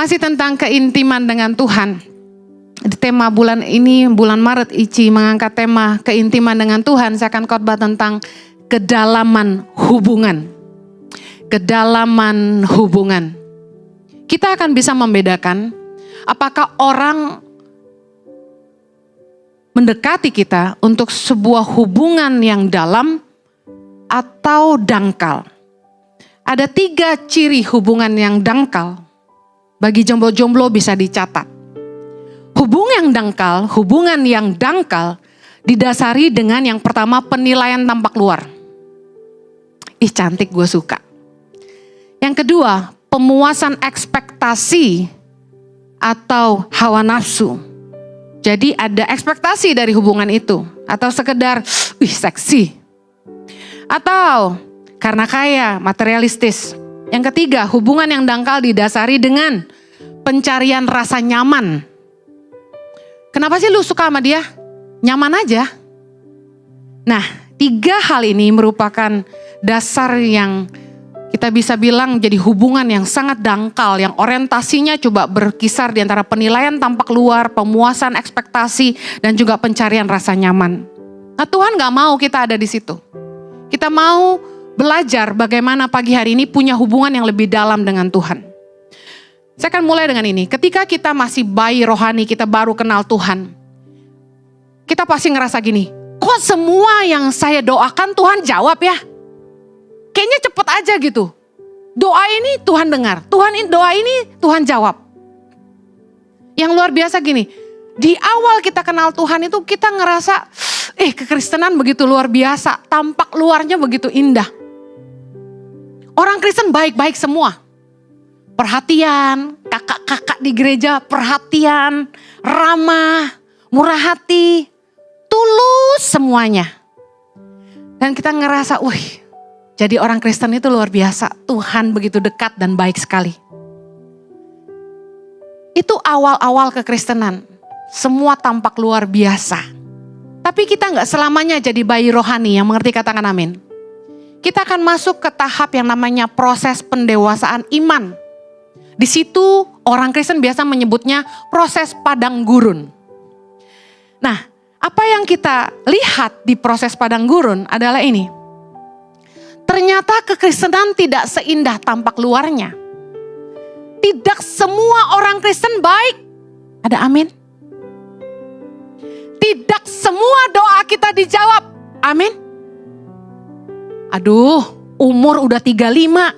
Masih tentang keintiman dengan Tuhan. Di tema bulan ini, bulan Maret, Ici mengangkat tema keintiman dengan Tuhan. Saya akan khotbah tentang kedalaman hubungan. Kedalaman hubungan. Kita akan bisa membedakan apakah orang mendekati kita untuk sebuah hubungan yang dalam atau dangkal. Ada 3 ciri hubungan yang dangkal. Bagi jomblo-jomblo bisa dicatat. Hubungan yang dangkal didasari dengan yang pertama penilaian tampak luar. Ih cantik, gue suka. Yang kedua, pemuasan ekspektasi atau hawa nafsu. Jadi ada ekspektasi dari hubungan itu. Atau sekedar, wih seksi. Atau karena kaya, materialistis. Yang ketiga, hubungan yang dangkal didasari dengan pencarian rasa nyaman. Kenapa sih lu suka sama dia? Nyaman aja. Nah, 3 hal ini merupakan dasar yang kita bisa bilang jadi hubungan yang sangat dangkal, yang orientasinya coba berkisar di antara penilaian tampak luar, pemuasan ekspektasi, dan juga pencarian rasa nyaman. Nah, Tuhan gak mau kita ada di situ. Kita mau belajar bagaimana pagi hari ini punya hubungan yang lebih dalam dengan Tuhan. Saya akan mulai dengan ini. Ketika kita masih bayi rohani, kita baru kenal Tuhan. Kita pasti ngerasa gini, kok semua yang saya doakan Tuhan jawab ya? Kayaknya cepet aja gitu. Doa ini Tuhan dengar, doa ini Tuhan jawab. Yang luar biasa gini, di awal kita kenal Tuhan itu kita ngerasa, kekristenan begitu luar biasa, tampak luarnya begitu indah. Orang Kristen baik-baik semua. Perhatian, kakak-kakak di gereja perhatian, ramah, murah hati, tulus semuanya. Dan kita ngerasa, jadi orang Kristen itu luar biasa. Tuhan begitu dekat dan baik sekali. Itu awal-awal kekristenan. Semua tampak luar biasa. Tapi kita gak selamanya jadi bayi rohani yang mengerti, katakan amin. Kita akan masuk ke tahap yang namanya proses pendewasaan iman. Di situ orang Kristen biasa menyebutnya proses padang gurun. Nah, apa yang kita lihat di proses padang gurun adalah ini. Ternyata kekristenan tidak seindah tampak luarnya. Tidak semua orang Kristen baik. Ada amin? Tidak semua doa kita dijawab. Amin? Aduh, umur udah 35.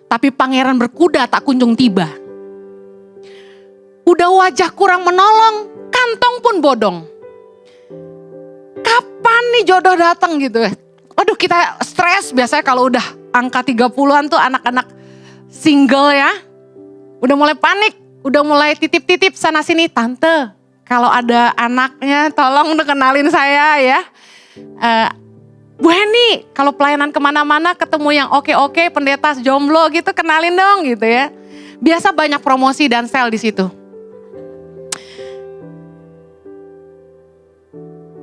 Tapi pangeran berkuda tak kunjung tiba. Udah wajah kurang menolong, kantong pun bodong. Kapan nih jodoh datang gitu ya? Aduh, kita stres biasanya kalau udah angka 30-an tuh anak-anak single ya. Udah mulai panik, udah mulai titip-titip sana sini. Tante, kalau ada anaknya tolong kenalin saya ya. Bu Heni, kalau pelayanan kemana-mana ketemu yang oke-oke, pendeta jomblo gitu, kenalin dong gitu ya. Biasa banyak promosi dan sale di situ.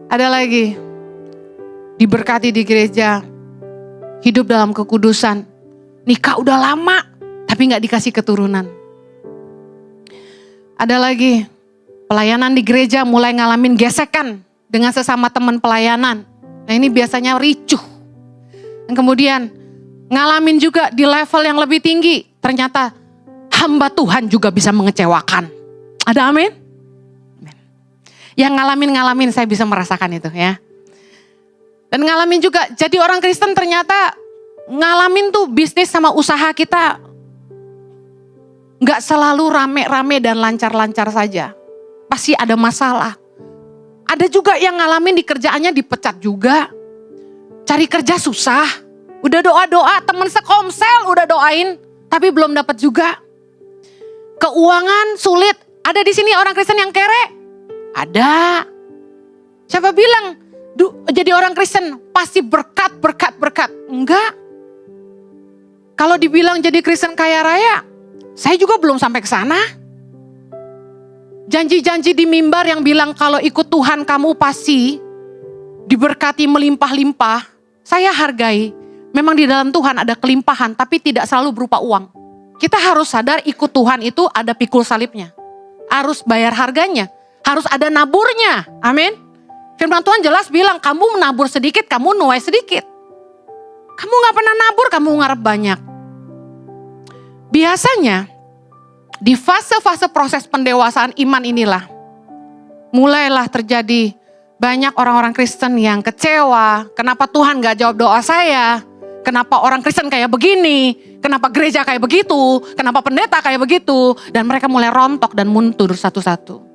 Ada lagi, diberkati di gereja, hidup dalam kekudusan, nikah udah lama, tapi gak dikasih keturunan. Ada lagi, pelayanan di gereja mulai ngalamin gesekan dengan sesama teman pelayanan. Nah ini biasanya ricuh. Dan kemudian ngalamin juga di level yang lebih tinggi. Ternyata hamba Tuhan juga bisa mengecewakan. Ada amin? Yang ngalamin saya bisa merasakan itu ya. Dan ngalamin juga jadi orang Kristen ternyata ngalamin tuh bisnis sama usaha kita gak selalu rame-rame dan lancar-lancar saja. Pasti ada masalah. Ada juga yang ngalamin di kerjaannya dipecat juga. Cari kerja susah. Udah doa-doa, temen sekomsel udah doain. Tapi belum dapat juga. Keuangan sulit. Ada di sini orang Kristen yang kere? Ada. Siapa bilang jadi orang Kristen pasti berkat. Enggak. Kalau dibilang jadi Kristen kaya raya, saya juga belum sampai ke sana. Janji-janji di mimbar yang bilang kalau ikut Tuhan kamu pasti diberkati melimpah-limpah. Saya hargai, memang di dalam Tuhan ada kelimpahan tapi tidak selalu berupa uang. Kita harus sadar ikut Tuhan itu ada pikul salibnya. Harus bayar harganya. Harus ada naburnya. Amin. Firman Tuhan jelas bilang, kamu menabur sedikit, kamu nuai sedikit. Kamu gak pernah nabur, kamu ngarep banyak. Biasanya, di fase-fase proses pendewasaan iman inilah, mulailah terjadi banyak orang-orang Kristen yang kecewa. Kenapa Tuhan gak jawab doa saya? Kenapa orang Kristen kayak begini? Kenapa gereja kayak begitu? Kenapa pendeta kayak begitu? Dan mereka mulai rontok dan mundur satu-satu.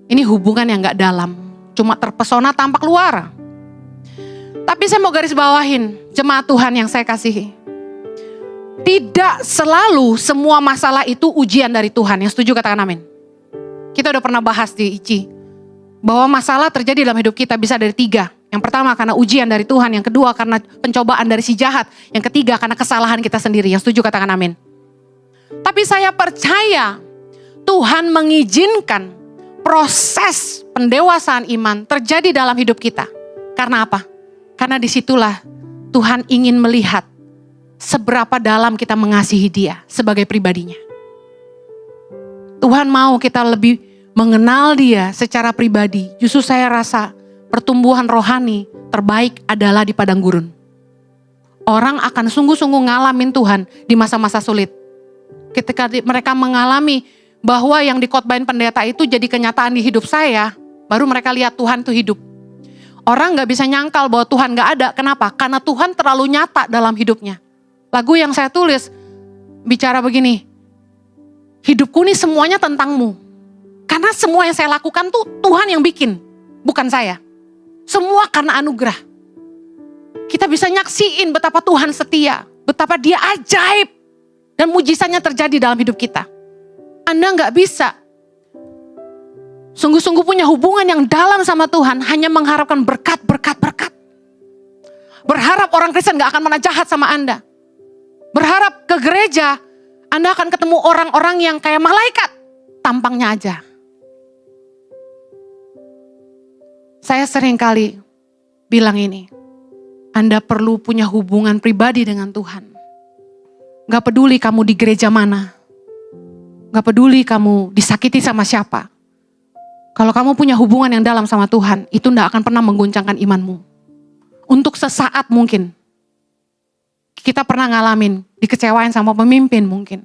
Ini hubungan yang gak dalam. Cuma terpesona tampak luar. Tapi saya mau garis bawahin jemaat Tuhan yang saya kasihi. Tidak selalu semua masalah itu ujian dari Tuhan. Yang setuju katakan amin. Kita udah pernah bahas di ICI. Bahwa masalah terjadi dalam hidup kita bisa dari 3. Yang pertama karena ujian dari Tuhan. Yang kedua karena pencobaan dari si jahat. Yang ketiga karena kesalahan kita sendiri. Yang setuju katakan amin. Tapi saya percaya Tuhan mengizinkan proses pendewasaan iman terjadi dalam hidup kita. Karena apa? Karena disitulah Tuhan ingin melihat seberapa dalam kita mengasihi Dia sebagai pribadinya. Tuhan mau kita lebih mengenal Dia secara pribadi. Justru saya rasa pertumbuhan rohani terbaik adalah di padang gurun. Orang akan sungguh-sungguh ngalamin Tuhan di masa-masa sulit. Ketika mereka mengalami bahwa yang dikhotbahin pendeta itu jadi kenyataan di hidup saya, baru mereka lihat Tuhan itu hidup. Orang gak bisa nyangkal bahwa Tuhan gak ada. Kenapa? Karena Tuhan terlalu nyata dalam hidupnya. Lagu yang saya tulis bicara begini, hidupku ini semuanya tentangmu. Karena semua yang saya lakukan tuh Tuhan yang bikin, bukan saya. Semua karena anugerah. Kita bisa nyaksiin betapa Tuhan setia, betapa Dia ajaib. Dan mujizatnya terjadi dalam hidup kita. Anda gak bisa sungguh-sungguh punya hubungan yang dalam sama Tuhan hanya mengharapkan berkat. Berharap orang Kristen gak akan pernah jahat sama Anda. Berharap ke gereja, Anda akan ketemu orang-orang yang kayak malaikat. Tampangnya aja. Saya sering kali bilang ini. Anda perlu punya hubungan pribadi dengan Tuhan. Gak peduli kamu di gereja mana. Gak peduli kamu disakiti sama siapa. Kalau kamu punya hubungan yang dalam sama Tuhan, itu gak akan pernah mengguncangkan imanmu. Untuk sesaat mungkin. Kita pernah ngalamin, dikecewain sama pemimpin mungkin.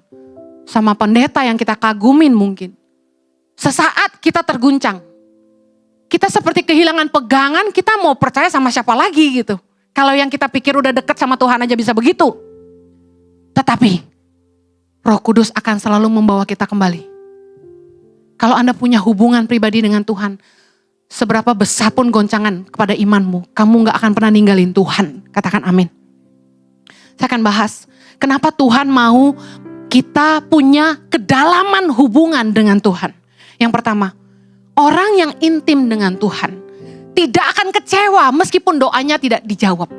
Sama pendeta yang kita kagumin mungkin. Sesaat kita terguncang. Kita seperti kehilangan pegangan, kita mau percaya sama siapa lagi gitu. Kalau yang kita pikir udah deket sama Tuhan aja bisa begitu. Tetapi Roh Kudus akan selalu membawa kita kembali. Kalau Anda punya hubungan pribadi dengan Tuhan, seberapa besar pun goncangan kepada imanmu, kamu gak akan pernah ninggalin Tuhan. Katakan amin. Saya akan bahas, kenapa Tuhan mau kita punya kedalaman hubungan dengan Tuhan. Yang pertama, orang yang intim dengan Tuhan tidak akan kecewa meskipun doanya tidak dijawab.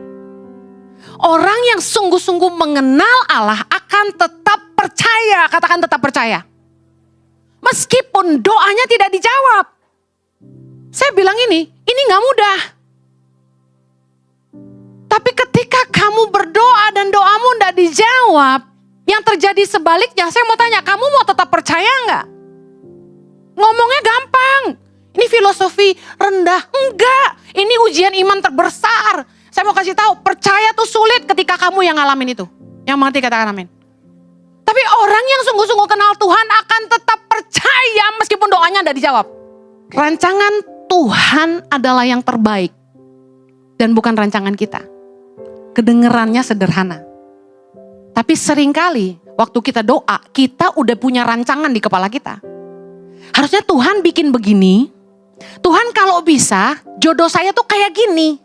Orang yang sungguh-sungguh mengenal Allah akan tetap percaya. Katakan tetap percaya. Meskipun doanya tidak dijawab. Saya bilang ini gak mudah. Tapi ketika kamu berdoa dan doamu gak dijawab, yang terjadi sebaliknya, saya mau tanya, kamu mau tetap percaya gak? Ngomongnya gampang. Ini filosofi rendah. Enggak. Ini ujian iman terbesar. Saya mau kasih tahu, percaya tuh sulit ketika kamu yang ngalamin itu. Yang mengerti katakan amin. Tapi orang yang sungguh-sungguh kenal Tuhan akan tetap percaya meskipun doanya tidak dijawab. Rancangan Tuhan adalah yang terbaik. Dan bukan rancangan kita. Kedengerannya sederhana. Tapi seringkali waktu kita doa, kita udah punya rancangan di kepala kita. Harusnya Tuhan bikin begini. Tuhan kalau bisa, jodoh saya tuh kayak gini.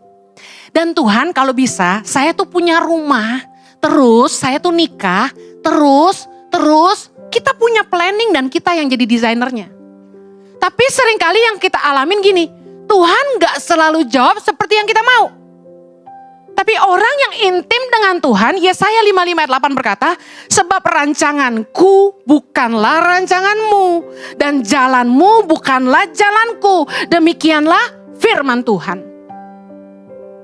Dan Tuhan kalau bisa, saya tuh punya rumah, terus saya tuh nikah, terus kita punya planning dan kita yang jadi desainernya. Tapi seringkali yang kita alamin gini, Tuhan gak selalu jawab seperti yang kita mau. Tapi orang yang intim dengan Tuhan, Yesaya 55 ayat 8 berkata, sebab rancanganku bukanlah rancanganmu, dan jalanmu bukanlah jalanku, demikianlah firman Tuhan.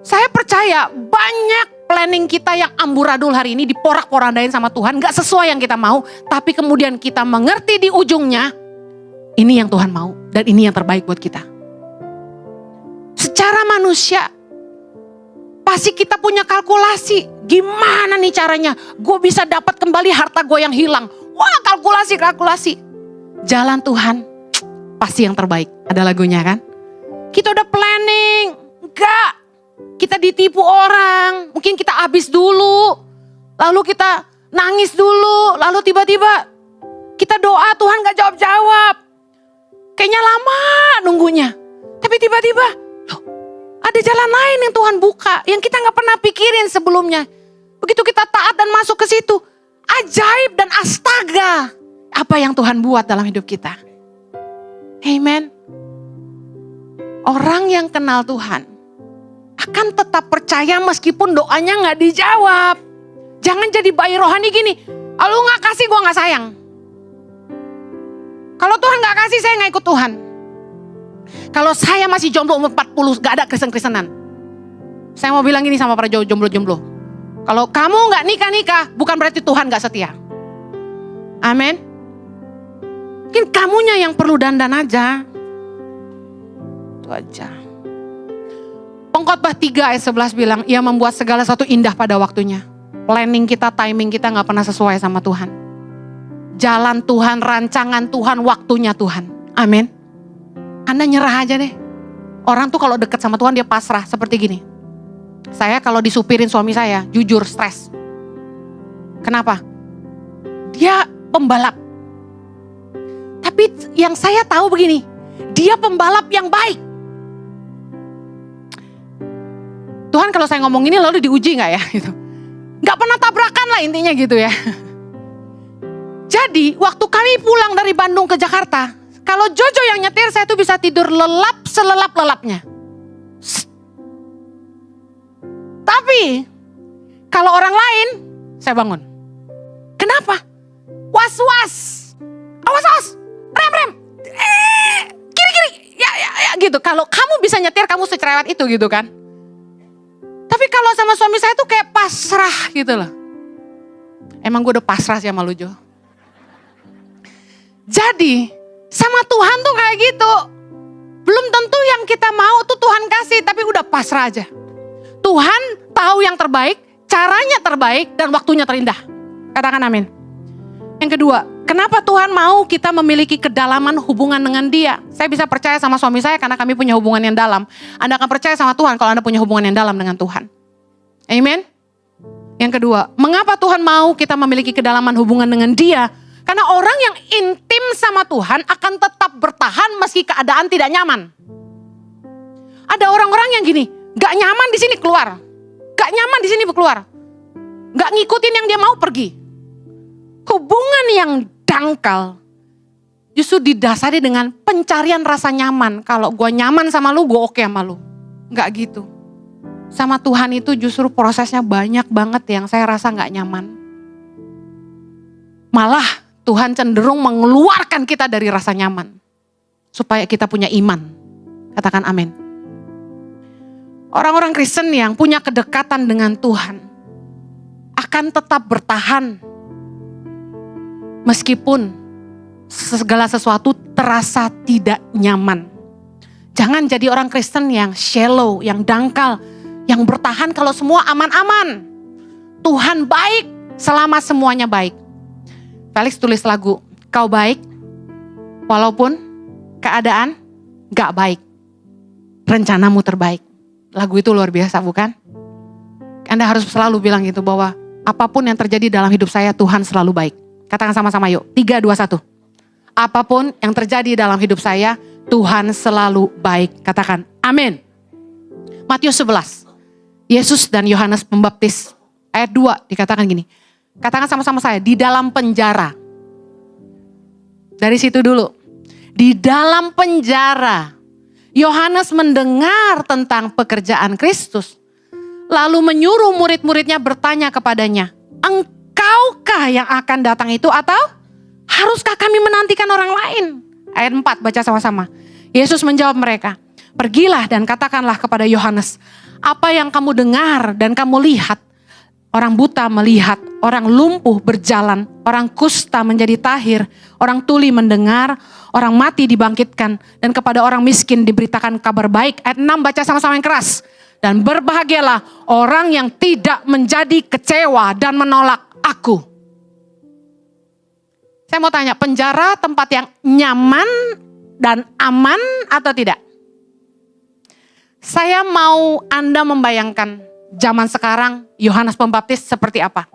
Saya percaya banyak planning kita yang amburadul hari ini diporak-porandain sama Tuhan, gak sesuai yang kita mau, tapi kemudian kita mengerti di ujungnya, ini yang Tuhan mau dan ini yang terbaik buat kita. Secara manusia, pasti kita punya kalkulasi, gimana nih caranya gue bisa dapat kembali harta gue yang hilang. Wah, kalkulasi. Jalan Tuhan pasti yang terbaik. Ada lagunya kan? Kita udah planning, enggak. Kita ditipu orang, mungkin kita habis dulu, lalu kita nangis dulu, lalu tiba-tiba kita doa Tuhan gak jawab-jawab. Kayaknya lama nunggunya, tapi tiba-tiba loh, ada jalan lain yang Tuhan buka, yang kita gak pernah pikirin sebelumnya. Begitu kita taat dan masuk ke situ, ajaib dan astaga apa yang Tuhan buat dalam hidup kita. Amen. Orang yang kenal Tuhan akan tetap percaya meskipun doanya gak dijawab. Jangan jadi bayi rohani gini, lu gak kasih gue gak sayang. Kalau Tuhan gak kasih saya gak ikut Tuhan. Kalau saya masih jomblo umur 40 gak ada Kristen-Kristenan. Saya mau bilang gini sama para jomblo-jomblo. Kalau kamu gak nikah-nikah bukan berarti Tuhan gak setia. Amin. Mungkin kamunya yang perlu dandan aja. Itu aja. Pengkhotbah 3 ayat 11 bilang, ia membuat segala sesuatu indah pada waktunya. Planning kita, timing kita gak pernah sesuai sama Tuhan. Jalan Tuhan, rancangan Tuhan, waktunya Tuhan. Amin. Anda nyerah aja deh. Orang tuh kalau dekat sama Tuhan dia pasrah seperti gini. Saya kalau disupirin suami saya, jujur stres. Kenapa? Dia pembalap. Tapi yang saya tahu begini, dia pembalap yang baik. Tuhan kalau saya ngomong ini lalu diuji gak ya? Gitu. Gak pernah tabrakan lah intinya gitu ya. Jadi waktu kami pulang dari Bandung ke Jakarta, kalau Jojo yang nyetir saya tuh bisa tidur lelap selelap-lelapnya. Tapi kalau orang lain saya bangun. Kenapa? Was-was. Awas-awas. Rem. Kiri-kiri. Ya gitu. Kalau kamu bisa nyetir kamu secerewet itu gitu kan. Tapi kalau sama suami saya tuh kayak pasrah gitu loh. Emang gue udah pasrah sih sama lu Jo. Jadi sama Tuhan tuh kayak gitu. Belum tentu yang kita mau tuh Tuhan kasih, tapi udah pasrah aja. Tuhan tahu yang terbaik, caranya terbaik, dan waktunya terindah. Katakan amin. Yang kedua, kenapa Tuhan mau kita memiliki kedalaman hubungan dengan Dia? Saya bisa percaya sama suami saya karena kami punya hubungan yang dalam. Anda akan percaya sama Tuhan kalau Anda punya hubungan yang dalam dengan Tuhan. Amen. Yang kedua, mengapa Tuhan mau kita memiliki kedalaman hubungan dengan Dia? Karena orang yang intim sama Tuhan akan tetap bertahan meski keadaan tidak nyaman. Ada orang-orang yang gini, gak nyaman di sini keluar, gak nyaman di sini keluar, gak ngikutin yang dia mau pergi. Hubungan yang dangkal justru didasari dengan pencarian rasa nyaman. Kalau gue nyaman sama lu, gue oke sama lu. Gak gitu. Sama Tuhan itu justru prosesnya banyak banget yang saya rasa gak nyaman. Malah Tuhan cenderung mengeluarkan kita dari rasa nyaman. Supaya kita punya iman. Katakan amin. Orang-orang Kristen yang punya kedekatan dengan Tuhan akan tetap bertahan. Meskipun segala sesuatu terasa tidak nyaman. Jangan jadi orang Kristen yang shallow, yang dangkal. Yang bertahan kalau semua aman-aman. Tuhan baik selama semuanya baik. Felix tulis lagu, kau baik walaupun keadaan gak baik. Rencanamu terbaik. Lagu itu luar biasa bukan? Anda harus selalu bilang gitu bahwa apapun yang terjadi dalam hidup saya Tuhan selalu baik. Katakan sama-sama yuk, 3, 2, 1. Apapun yang terjadi dalam hidup saya Tuhan selalu baik. Katakan amin. Matius 11. Yesus dan Yohanes Pembaptis ayat 2 dikatakan gini. Katakan sama-sama saya, di dalam penjara. Dari situ dulu. Di dalam penjara, Yohanes mendengar tentang pekerjaan Kristus. Lalu menyuruh murid-muridnya bertanya kepadanya, engkaukah yang akan datang itu atau haruskah kami menantikan orang lain? Ayat 4, baca sama-sama. Yesus menjawab mereka, pergilah dan katakanlah kepada Yohanes, apa yang kamu dengar dan kamu lihat Orang buta melihat, orang lumpuh berjalan, orang kusta menjadi tahir, orang tuli mendengar, orang mati dibangkitkan, dan kepada orang miskin diberitakan kabar baik. Ayat 6 baca sama-sama yang keras. Dan berbahagialah orang yang tidak menjadi kecewa dan menolak aku. Saya mau tanya, penjara tempat yang nyaman dan aman atau tidak? Saya mau Anda membayangkan zaman sekarang Yohanes Pembaptis seperti apa?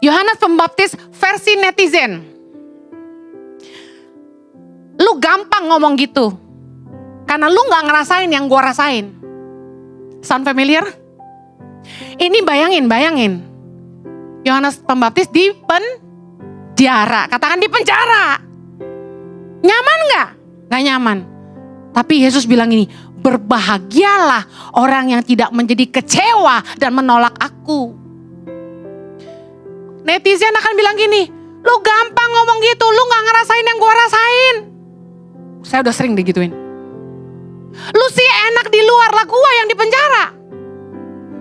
Yohanes Pembaptis versi netizen. Lu gampang ngomong gitu. Karena lu gak ngerasain yang gua rasain. Sound familiar? Ini bayangin. Yohanes Pembaptis di penjara. Katakan di penjara. Nyaman gak? Gak nyaman. Tapi Yesus bilang ini, berbahagialah orang yang tidak menjadi kecewa dan menolak aku. Netizen akan bilang gini, lu gampang ngomong gitu, lu gak ngerasain yang gua rasain. Saya udah sering digituin. Lu sih enak di luar, lah gua yang di penjara.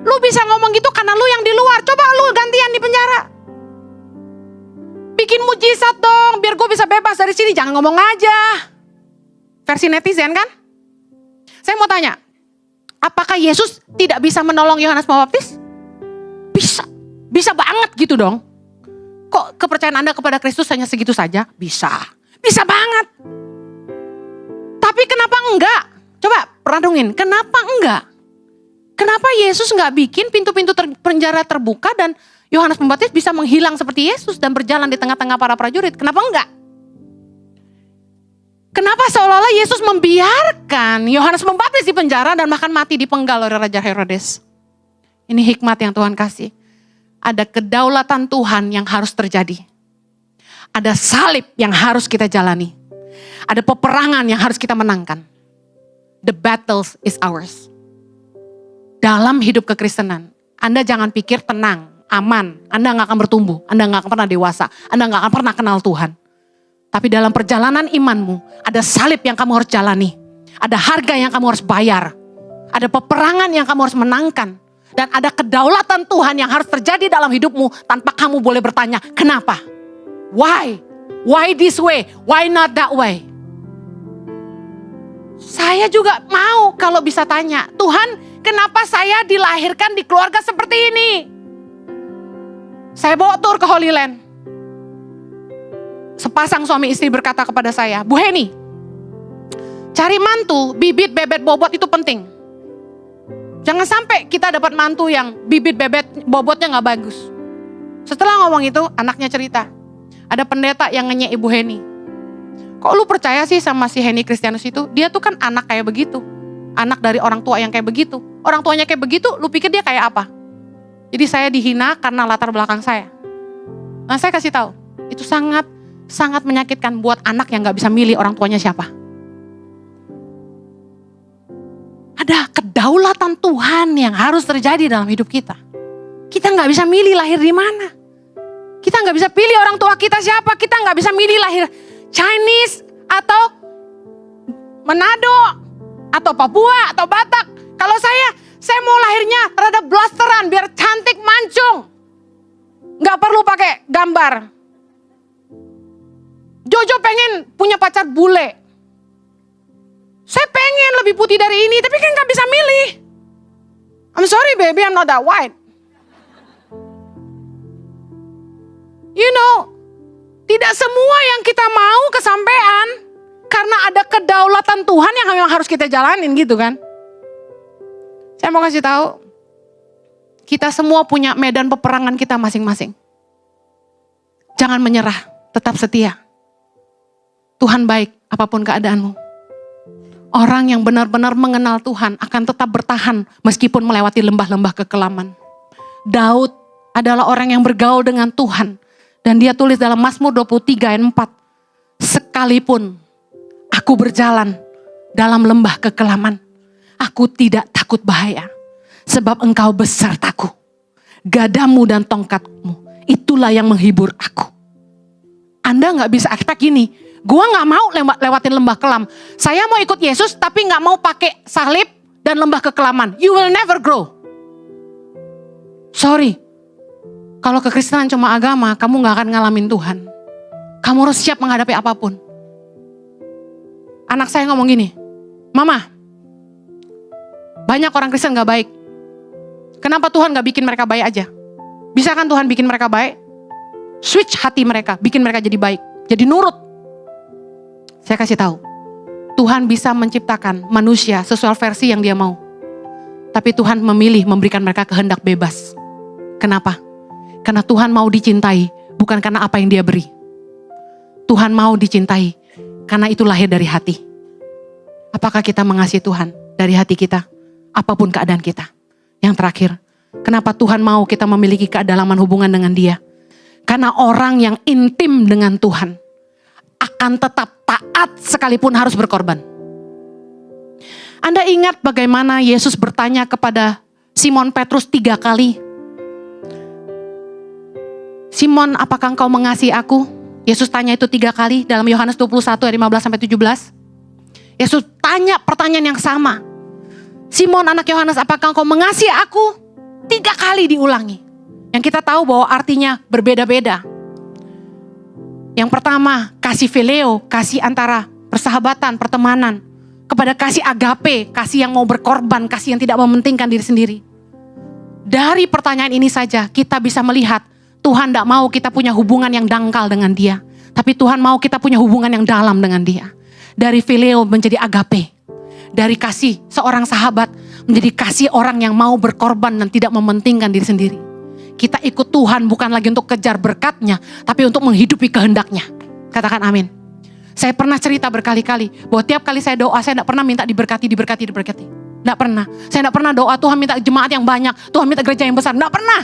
Lu bisa ngomong gitu karena lu yang di luar, coba lu gantian di penjara. Bikin mujizat dong, biar gue bisa bebas dari sini, jangan ngomong aja. Versi netizen kan? Saya mau tanya, apakah Yesus tidak bisa menolong Yohanes Pembaptis? Bisa banget gitu dong. Kok kepercayaan Anda kepada Kristus hanya segitu saja? Bisa banget. Tapi kenapa enggak? Coba renungin, kenapa enggak? Kenapa Yesus enggak bikin pintu-pintu penjara terbuka dan Yohanes Pembaptis bisa menghilang seperti Yesus dan berjalan di tengah-tengah para prajurit? Kenapa enggak? Kenapa seolah-olah Yesus membiarkan Yohanes Pembaptis di penjara dan bahkan mati dipenggal oleh Raja Herodes? Ini hikmat yang Tuhan kasih. Ada kedaulatan Tuhan yang harus terjadi. Ada salib yang harus kita jalani. Ada peperangan yang harus kita menangkan. The battles is ours. Dalam hidup kekristenan, Anda jangan pikir tenang, aman. Anda gak akan bertumbuh, Anda gak akan pernah dewasa, Anda gak akan pernah kenal Tuhan. Tapi dalam perjalanan imanmu, ada salib yang kamu harus jalani. Ada harga yang kamu harus bayar. Ada peperangan yang kamu harus menangkan. Dan ada kedaulatan Tuhan yang harus terjadi dalam hidupmu tanpa kamu boleh bertanya, kenapa? Why? Why this way? Why not that way? Saya juga mau kalau bisa tanya, Tuhan, kenapa saya dilahirkan di keluarga seperti ini? Saya bawa tur ke Holy Land. Sepasang suami istri berkata kepada saya, Bu Heni, cari mantu, bibit, bebet, bobot itu penting. Jangan sampai kita dapat mantu yang bibit, bebet, bobotnya gak bagus. Setelah ngomong itu, anaknya cerita, ada pendeta yang ngenyek Ibu Heni. Kok lu percaya sih sama si Heni Kristianus itu? Dia tuh kan anak kayak begitu. Anak dari orang tua yang kayak begitu. Orang tuanya kayak begitu, lu pikir dia kayak apa? Jadi saya dihina karena latar belakang saya. Nah saya kasih tahu, itu sangat menyakitkan buat anak yang gak bisa milih orang tuanya siapa. Ada kedaulatan Tuhan yang harus terjadi dalam hidup kita. Kita gak bisa milih lahir di mana. Kita gak bisa pilih orang tua kita siapa. Kita gak bisa milih lahir Chinese atau Manado atau Papua atau Batak. Kalau saya mau lahirnya rada blasteran biar cantik mancung. Gak perlu pakai gambar. Jojo pengen punya pacar bule. Saya pengen lebih putih dari ini, tapi kan gak bisa milih. I'm sorry baby, I'm not that white. You know, tidak semua yang kita mau kesampaian karena ada kedaulatan Tuhan yang memang harus kita jalanin gitu kan. Saya mau kasih tahu, kita semua punya medan peperangan kita masing-masing. Jangan menyerah, tetap setia. Tuhan baik apapun keadaanmu. Orang yang benar-benar mengenal Tuhan akan tetap bertahan meskipun melewati lembah-lembah kekelaman. Daud adalah orang yang bergaul dengan Tuhan. Dan dia tulis dalam Mazmur 23 ayat 4. Sekalipun aku berjalan dalam lembah kekelaman, aku tidak takut bahaya. Sebab engkau besertaku. Gadamu dan tongkatmu, itulah yang menghibur aku. Anda gak bisa expect gini, gue gak mau lewatin lembah kelam. Saya mau ikut Yesus tapi gak mau pakai salib dan lembah kekelaman. You will never grow. Sorry, kalau kekristenan cuma agama, kamu gak akan ngalamin Tuhan. Kamu harus siap menghadapi apapun. Anak saya ngomong gini, Mama, banyak orang Kristen gak baik. Kenapa Tuhan gak bikin mereka baik aja? Bisa kan Tuhan bikin mereka baik? Switch hati mereka, bikin mereka jadi baik. Jadi nurut. Saya kasih tahu, Tuhan bisa menciptakan manusia sesuai versi yang dia mau. Tapi Tuhan memilih memberikan mereka kehendak bebas. Kenapa? Karena Tuhan mau dicintai, bukan karena apa yang dia beri. Tuhan mau dicintai, karena itu lahir dari hati. Apakah kita mengasihi Tuhan dari hati kita? Apapun keadaan kita. Yang terakhir, kenapa Tuhan mau kita memiliki kedalaman hubungan dengan Dia? Karena orang yang intim dengan Tuhan akan tetap taat sekalipun harus berkorban. Anda ingat bagaimana Yesus bertanya kepada Simon Petrus 3 kali? Simon, apakah engkau mengasihi aku? Yesus tanya itu 3 kali dalam Yohanes 21 ayat 15-17. Yesus tanya pertanyaan yang sama. Simon anak Yohanes, apakah engkau mengasihi aku? 3 kali diulangi. Yang kita tahu bahwa artinya berbeda-beda. Yang pertama, kasih phileo, kasih antara persahabatan, pertemanan. Kepada kasih agape, kasih yang mau berkorban, kasih yang tidak mementingkan diri sendiri. Dari pertanyaan ini saja kita bisa melihat Tuhan tidak mau kita punya hubungan yang dangkal dengan Dia. Tapi Tuhan mau kita punya hubungan yang dalam dengan Dia. Dari phileo menjadi agape. Dari kasih seorang sahabat menjadi kasih orang yang mau berkorban dan tidak mementingkan diri sendiri. Kita ikut Tuhan bukan lagi untuk kejar berkat-Nya, tapi untuk menghidupi kehendak-Nya. Katakan amin. Saya pernah cerita berkali-kali bahwa tiap kali saya doa, saya tidak pernah minta diberkati. Tidak pernah. Saya tidak pernah doa Tuhan minta jemaat yang banyak, Tuhan minta gereja yang besar. Tidak pernah.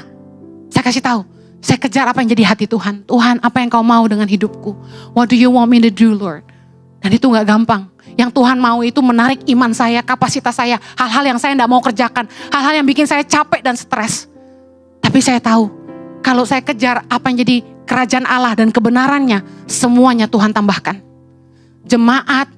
Saya kasih tahu. Saya kejar apa yang jadi hati Tuhan. Tuhan, apa yang kau mau dengan hidupku? What do you want me to do, Lord? Dan itu gak gampang. Yang Tuhan mau itu menarik iman saya, kapasitas saya. Hal-hal yang saya gak mau kerjakan. Hal-hal yang bikin saya capek dan stres. Tapi saya tahu, kalau saya kejar apa yang jadi kerajaan Allah dan kebenarannya, semuanya Tuhan tambahkan. Jemaat,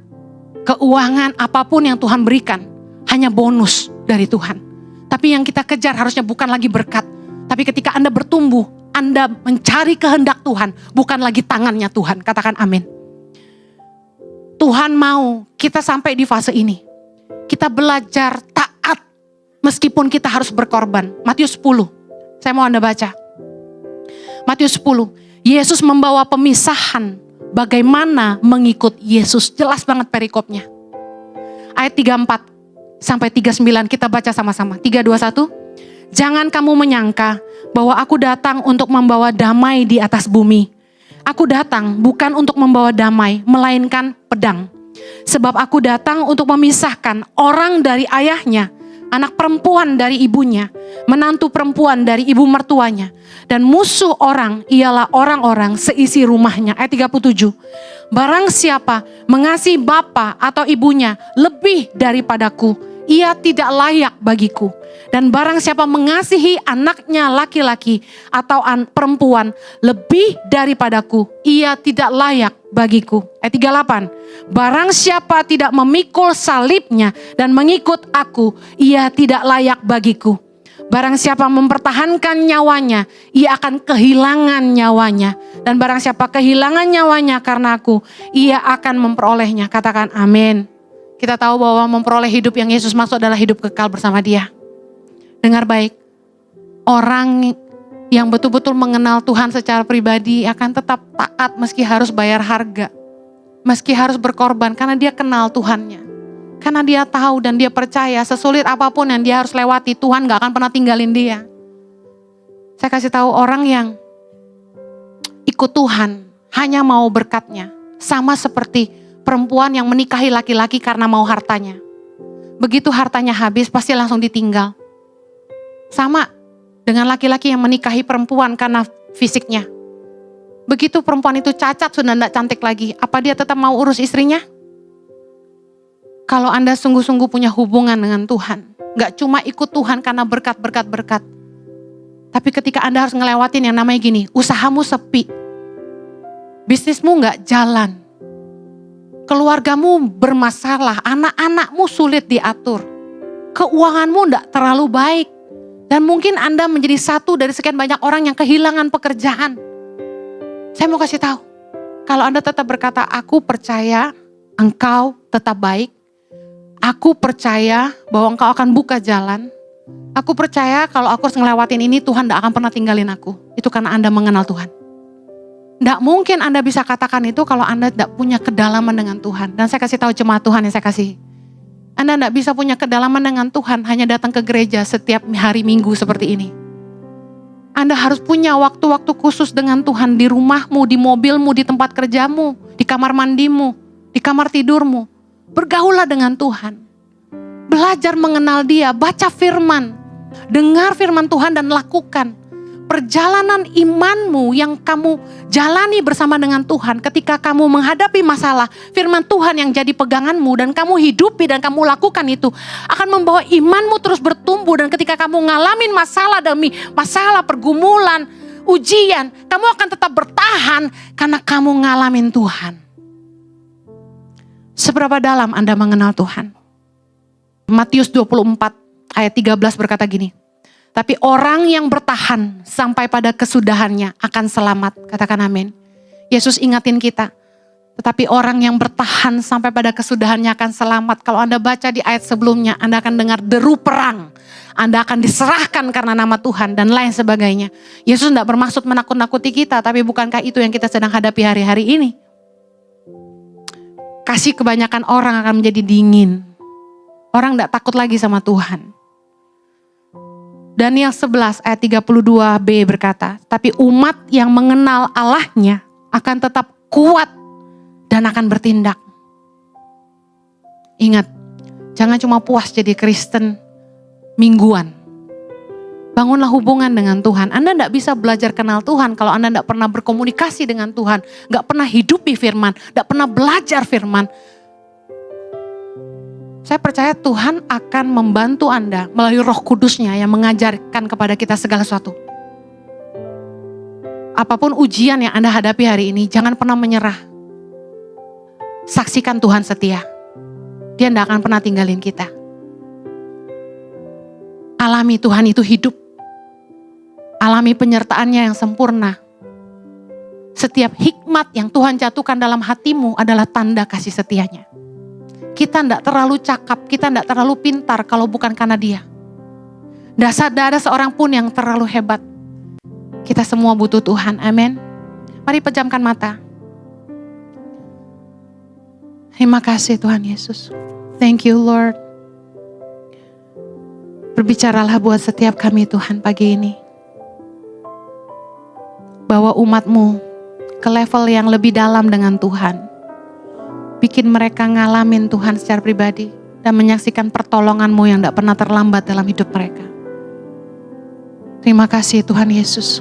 keuangan, apapun yang Tuhan berikan, hanya bonus dari Tuhan. Tapi yang kita kejar harusnya bukan lagi berkat. Tapi ketika Anda bertumbuh, Anda mencari kehendak Tuhan, bukan lagi tangannya Tuhan. Katakan amin. Tuhan mau kita sampai di fase ini. Kita belajar taat meskipun kita harus berkorban. Matius 10. Saya mau Anda baca. Matius 10. Yesus membawa pemisahan bagaimana mengikut Yesus. Jelas banget perikopnya. Ayat 34 sampai 39 kita baca sama-sama. 3, 2, 1. Jangan kamu menyangka bahwa aku datang untuk membawa damai di atas bumi. Aku datang bukan untuk membawa damai, melainkan pedang. Sebab aku datang untuk memisahkan orang dari ayahnya, anak perempuan dari ibunya, menantu perempuan dari ibu mertuanya. Dan musuh orang ialah orang-orang seisi rumahnya. Ayat 37. Barang siapa mengasihi bapa atau ibunya lebih daripadaku, ia tidak layak bagiku. Dan barang siapa mengasihi anaknya laki-laki atau perempuan lebih daripadaku, ia tidak layak bagiku. Ayat 38. Barang siapa tidak memikul salibnya dan mengikut aku, ia tidak layak bagiku. Barang siapa mempertahankan nyawanya, ia akan kehilangan nyawanya. Dan barang siapa kehilangan nyawanya karena aku, ia akan memperolehnya. Katakan amin. Kita tahu bahwa memperoleh hidup yang Yesus maksud adalah hidup kekal bersama Dia. Dengar baik, orang yang betul-betul mengenal Tuhan secara pribadi akan tetap taat meski harus bayar harga. Meski harus berkorban karena dia kenal Tuhannya. Karena dia tahu dan dia percaya sesulit apapun yang dia harus lewati, Tuhan gak akan pernah tinggalin dia. Saya kasih tahu orang yang ikut Tuhan hanya mau berkat-Nya. Sama seperti perempuan yang menikahi laki-laki karena mau hartanya. Begitu hartanya habis pasti langsung ditinggal. Sama dengan laki-laki yang menikahi perempuan karena fisiknya. Begitu perempuan itu cacat sudah tidak cantik lagi, apa dia tetap mau urus istrinya? Kalau Anda sungguh-sungguh punya hubungan dengan Tuhan, gak cuma ikut Tuhan karena berkat. Tapi ketika Anda harus ngelewatin yang namanya gini, usahamu sepi, bisnismu gak jalan, keluargamu bermasalah, anak-anakmu sulit diatur, keuanganmu gak terlalu baik, Dan mungkin Anda menjadi satu dari sekian banyak orang yang kehilangan pekerjaan. Saya mau kasih tahu, kalau Anda tetap berkata, aku percaya engkau tetap baik. Aku percaya bahwa engkau akan buka jalan. Aku percaya kalau aku harus ngelewatin ini, Tuhan tidak akan pernah tinggalin aku. Itu karena Anda mengenal Tuhan. Tidak mungkin Anda bisa katakan itu kalau Anda tidak punya kedalaman dengan Tuhan. Dan saya kasih tahu jemaat Tuhan yang saya kasih. Anda tidak bisa punya kedalaman dengan Tuhan hanya datang ke gereja setiap hari Minggu seperti ini. Anda harus punya waktu-waktu khusus dengan Tuhan di rumahmu, di mobilmu, di tempat kerjamu, di kamar mandimu, di kamar tidurmu. Bergaulah dengan Tuhan. Belajar mengenal Dia, baca firman. Dengar firman Tuhan dan lakukan. Perjalanan imanmu yang kamu jalani bersama dengan Tuhan. Ketika kamu menghadapi masalah, firman Tuhan yang jadi peganganmu dan kamu hidupi dan kamu lakukan itu. Akan membawa imanmu terus bertumbuh. Dan ketika kamu ngalamin masalah demi masalah, pergumulan, ujian. Kamu akan tetap bertahan karena kamu ngalamin Tuhan. Seberapa dalam Anda mengenal Tuhan? Matius 24 ayat 13 berkata gini. Tapi orang yang bertahan sampai pada kesudahannya akan selamat. Katakan amin. Yesus ingatin kita. Tetapi orang yang bertahan sampai pada kesudahannya akan selamat. Kalau Anda baca di ayat sebelumnya, Anda akan dengar deru perang. Anda akan diserahkan karena nama Tuhan dan lain sebagainya. Yesus tidak bermaksud menakut-nakuti kita. Tapi bukankah itu yang kita sedang hadapi hari-hari ini? Kasih kebanyakan orang akan menjadi dingin. Orang tidak takut lagi sama Tuhan. Daniel 11 ayat 32b berkata, tapi umat yang mengenal Allahnya akan tetap kuat dan akan bertindak. Ingat, jangan cuma puas jadi Kristen mingguan. Bangunlah hubungan dengan Tuhan. Anda tidak bisa belajar kenal Tuhan kalau Anda tidak pernah berkomunikasi dengan Tuhan. Tidak pernah hidupi firman, tidak pernah belajar firman. Saya percaya Tuhan akan membantu Anda melalui Roh Kudus-Nya yang mengajarkan kepada kita segala sesuatu. Apapun ujian yang Anda hadapi hari ini, jangan pernah menyerah. Saksikan Tuhan setia. Dia tidak akan pernah tinggalin kita. Alami Tuhan itu hidup. Alami penyertaannya yang sempurna. Setiap hikmat yang Tuhan jatuhkan dalam hatimu adalah tanda kasih setianya. Kita tidak terlalu cakap, kita tidak terlalu pintar kalau bukan karena Dia. Tidak ada seorang pun yang terlalu hebat. Kita semua butuh Tuhan, amin. Mari pejamkan mata. Terima kasih Tuhan Yesus. Thank you Lord. Berbicaralah buat setiap kami Tuhan pagi ini. Bawa umat-Mu ke level yang lebih dalam dengan Tuhan. Bikin mereka ngalamin Tuhan secara pribadi. Dan menyaksikan pertolongan-Mu yang tidak pernah terlambat dalam hidup mereka. Terima kasih Tuhan Yesus.